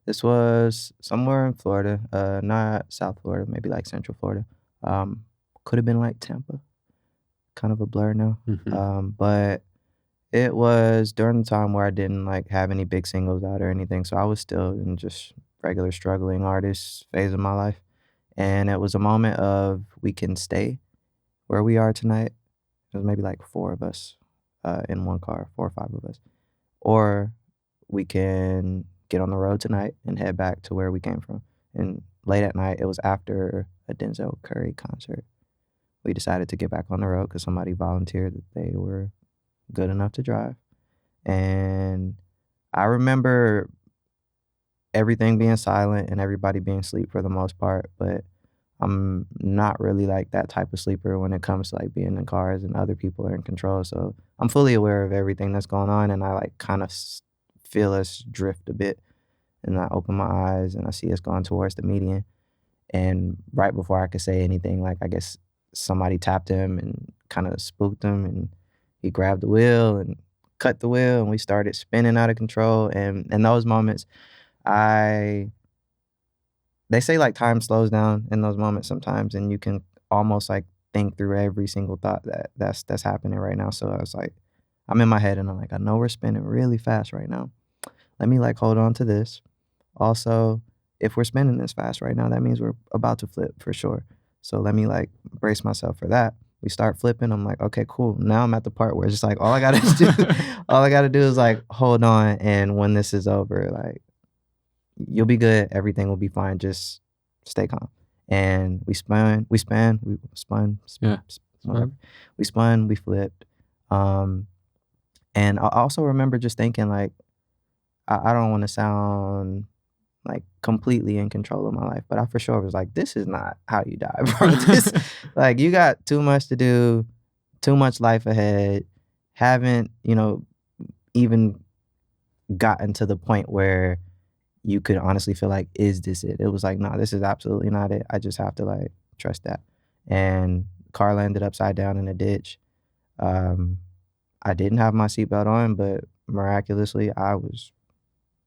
This was somewhere in Florida, not South Florida, maybe like Central Florida. Um, could have been like Tampa, kind of a blur now. Mhm. But it was during the time where I didn't like have any big singles out or anything, so I was still in just regular struggling artist phase of my life. And it was a moment of we can stay where we are tonight. There's maybe like four of us in one car, four or five of us, or we can get on the road tonight and head back to where we came from. And late at night, it was after a Denzel Curry concert. We decided to get back on the road because somebody volunteered that they were good enough to drive. And I remember everything being silent and everybody being asleep for the most part, but I'm not really like that type of sleeper when it comes to like being in cars and other people are in control. So I'm fully aware of everything that's going on, and I like kind of feel us drift a bit. And I open my eyes and I see us going towards the median. And right before I could say anything, like I guess somebody tapped him and kind of spooked him, and he grabbed the wheel and cut the wheel, and we started spinning out of control. And in those moments, I they say like time slows down in those moments sometimes, and you can almost like think through every single thought that's happening right now. So I was like, I'm in my head and I'm like, I know we're spinning really fast right now. Let me like hold on to this. Also, if we're spinning this fast right now, that means we're about to flip for sure. So let me like brace myself for that. We start flipping. I'm like, okay, cool. Now I'm at the part where it's just like all I gotta do, all I gotta do is like hold on, and when this is over, like you'll be good. Everything will be fine. Just stay calm. And we spun, Yeah. whatever. We spun, we flipped. Um, and I also remember just thinking like, I don't want to sound like completely in control of my life, but I for sure was like, this is not how you die, bro. This like you got too much to do, too much life ahead. Haven't, even gotten to the point where you could honestly feel like, is this it? It was like, nah, this is absolutely not it. I just have to like trust that. And car landed upside down in a ditch. Um, I didn't have my seatbelt on, but miraculously I was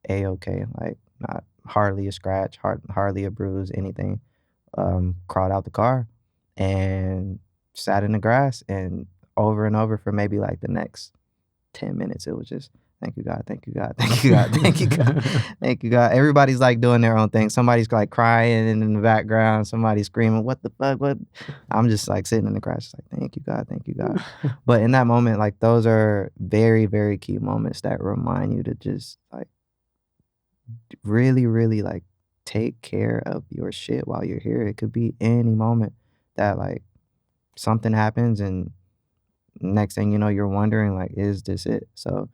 a-okay. Like not hardly a scratch, hardly a bruise, anything. Crawled out the car and sat in the grass, and over for maybe like the next 10 minutes, it was just, "Thank you, God. Thank you, God. Thank you, God. Thank you, God. Thank you, God." Everybody's, like, doing their own thing. Somebody's, like, crying in the background. Somebody's screaming, "What the fuck? What?" I'm just, like, sitting in the grass, just like, "Thank you, God. Thank you, God." But in that moment, like, those are very, very key moments that remind you to just, like, really, really, like, take care of your shit while you're here. It could be any moment that, like, something happens, and next thing you know, you're wondering, like, "Is this it?" So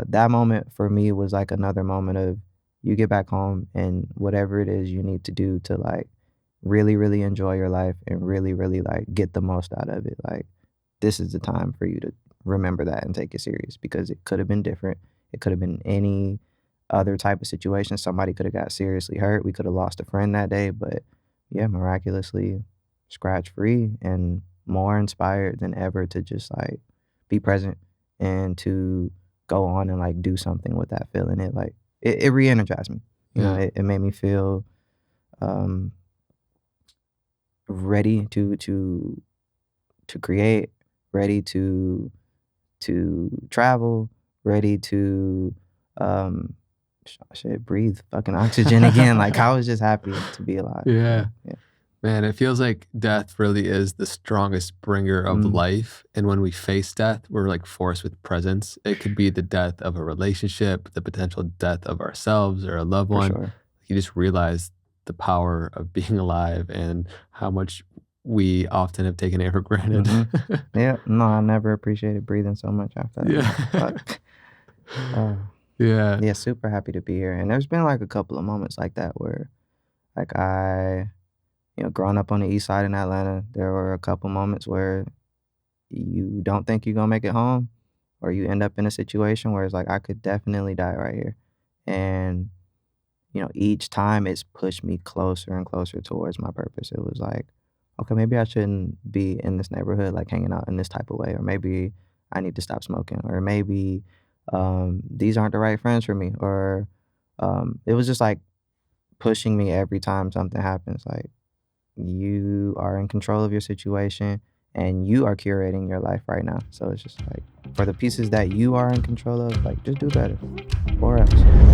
that moment for me was like another moment of you get back home and whatever it is you need to do to like really, really enjoy your life and really, really like get the most out of it. Like this is the time for you to remember that and take it serious because it could have been different. It could have been any other type of situation. Somebody could have got seriously hurt. We could have lost a friend that day, but yeah, miraculously scratch free and more inspired than ever to just like be present and to go on and like do something with that feeling. It re-energized me. Yeah. It made me feel um ready to create, ready to travel, ready to um shit, breathe fucking oxygen again. Like I was just happy to be alive. Yeah. So yeah. Man, it feels like death really is the strongest bringer of Mm, life, and when we face death, we're, like, forced with presence. It could be the death of a relationship, the potential death of ourselves or a loved for one. sure. You just realize the power of being alive and how much we often have taken it for granted. Hmm. Yeah. No, I never appreciated breathing so much after that. Yeah. Like fuck. Uh, Yeah. yeah, super happy to be here. And there's been like a couple of moments like that where like growing up on the east side in Atlanta, there were a couple moments where you don't think you're gonna make it home, or you end up in a situation where it's like I could definitely die right here. And, each time it's pushed me closer and closer towards my purpose. It was like, okay, maybe I shouldn't be in this neighborhood, like hanging out in this type of way, or maybe I need to stop smoking, or maybe these aren't the right friends for me, or It was just, like, pushing me every time something happens, like, "You are in control of your situation, and you are curating your life right now." So it's just like, for the pieces that you are in control of, like, just do better, or else.